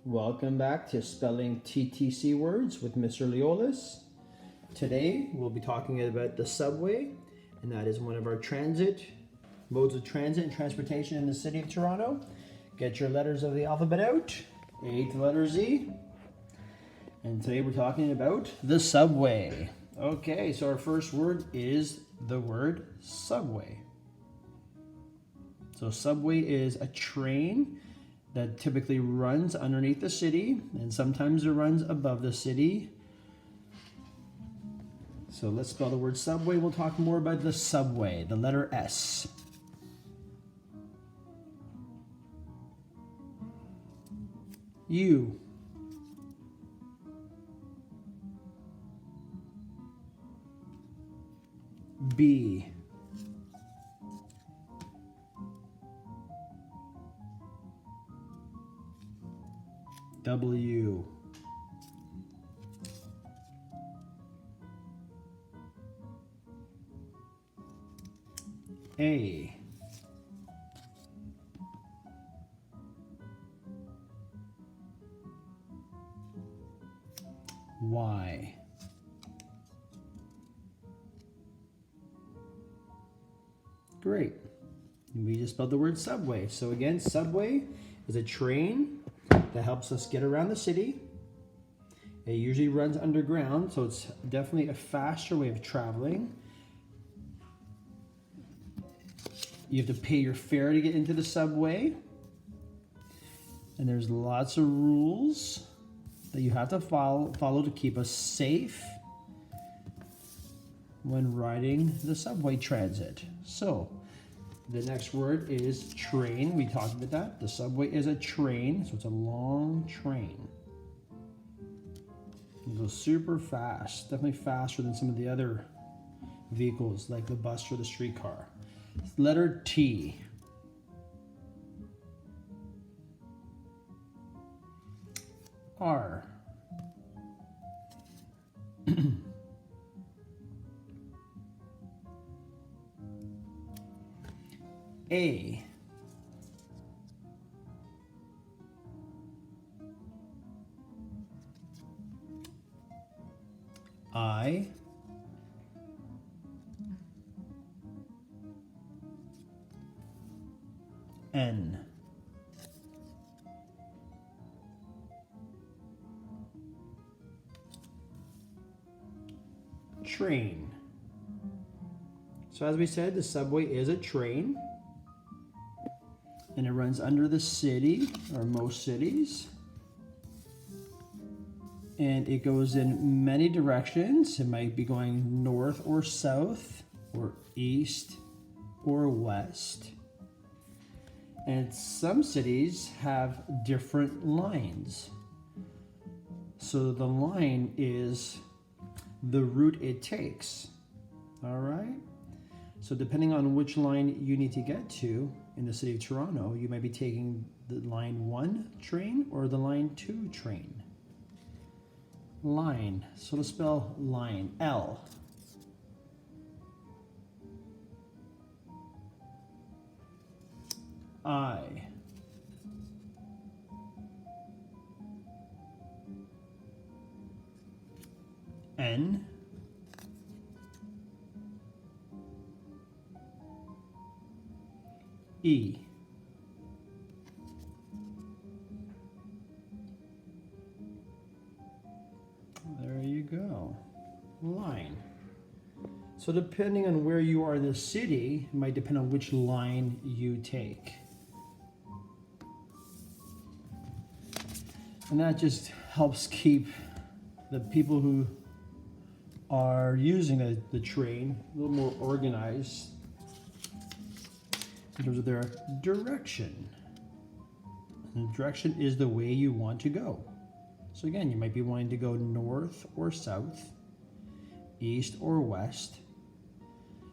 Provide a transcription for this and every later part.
Welcome back to Spelling TTC Words with Mr. Leolis. Today we'll be talking about the subway, and that is one of our modes of transit and transportation in the city of Toronto. Get your letters of the alphabet out, A to the letter Z. And today we're talking about the subway. Okay, so our first word is the word subway. So subway is a train that typically runs underneath the city, and sometimes it runs above the city. So let's spell the word subway. We'll talk more about the subway, the letter S. U. B. W. A. Y. Great. We just spelled the word subway. So again, subway is a train that helps us get around the city. It usually runs underground, so it's definitely a faster way of traveling. You have to pay your fare to get into the subway. And there's lots of rules that you have to follow to keep us safe when riding the subway transit. So the next word is train. We talked about that. The subway is a train, so it's a long train. It goes super fast, definitely faster than some of the other vehicles like the bus or the streetcar. Letter T. R. A. I. N. Train. So as we said, the subway is a train, and it runs under the city, or most cities. And it goes in many directions. It might be going north or south, or east or west. And some cities have different lines. So the line is the route it takes. All right? So depending on which line you need to get to in the city of Toronto, you might be taking the line 1 train or the line 2 train. Line. So let's spell line. L. I. N. E. There you go. Line. So depending on where you are in the city, it might depend on which line you take. And that just helps keep the people who are using the train a little more organized in terms of their direction. And the direction is the way you want to go. So again, you might be wanting to go north or south, east or west.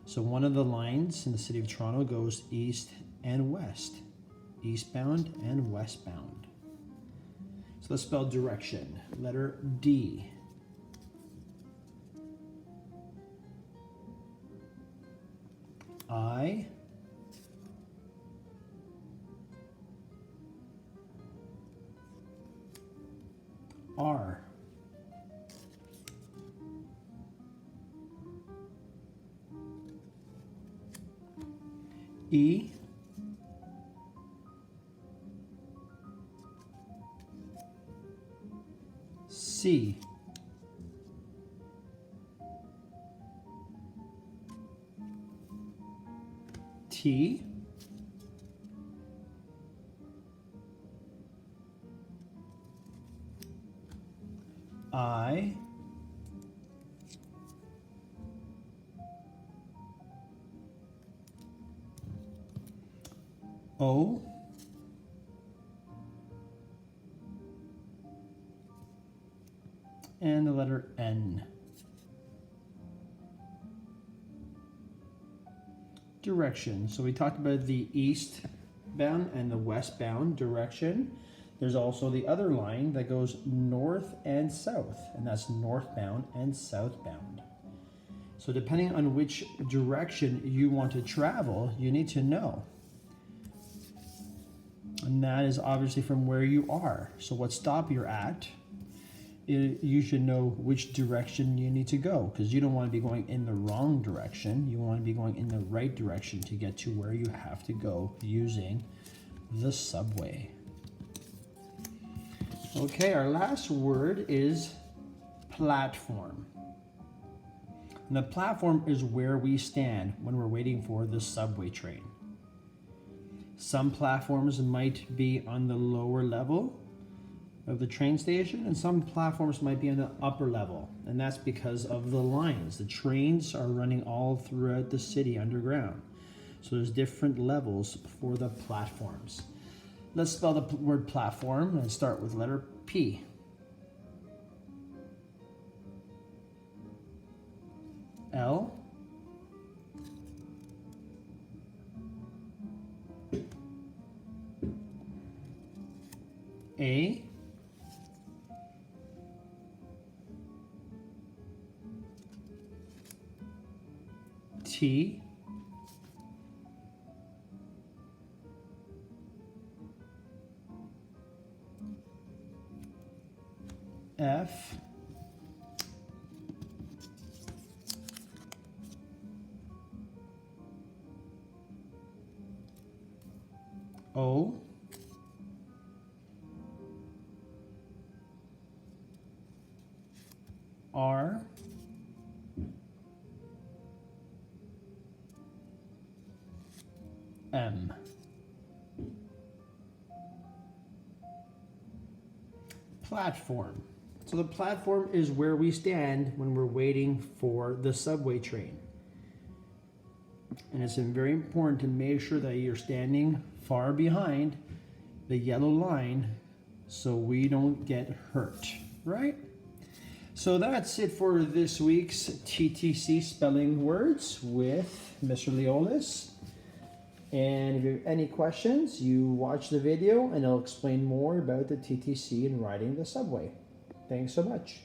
So one of the lines in the city of Toronto goes east and west, eastbound and westbound. So let's spell direction. Letter D. I. R. E. C. T. I. O. And the letter N. Direction. So we talked about the eastbound and the westbound direction. There's also the other line that goes north and south, and that's northbound and southbound. So depending on which direction you want to travel, you need to know. And that is obviously from where you are. So what stop you're at, you should know which direction you need to go, because you don't want to be going in the wrong direction. You want to be going in the right direction to get to where you have to go using the subway. Okay, our last word is platform. And the platform is where we stand when we're waiting for the subway train. Some platforms might be on the lower level of the train station, and some platforms might be on the upper level, and that's because of the lines. The trains are running all throughout the city underground, so there's different levels for the platforms. Let's spell the word platform and start with letter P. L. A. T. F. O. R. M. Platform. So the platform is where we stand when we're waiting for the subway train. And it's very important to make sure that you're standing far behind the yellow line so we don't get hurt, right? So that's it for this week's TTC Spelling Words with Mr. Leolis. And if you have any questions, you watch the video and I'll explain more about the TTC and riding the subway. Thanks so much.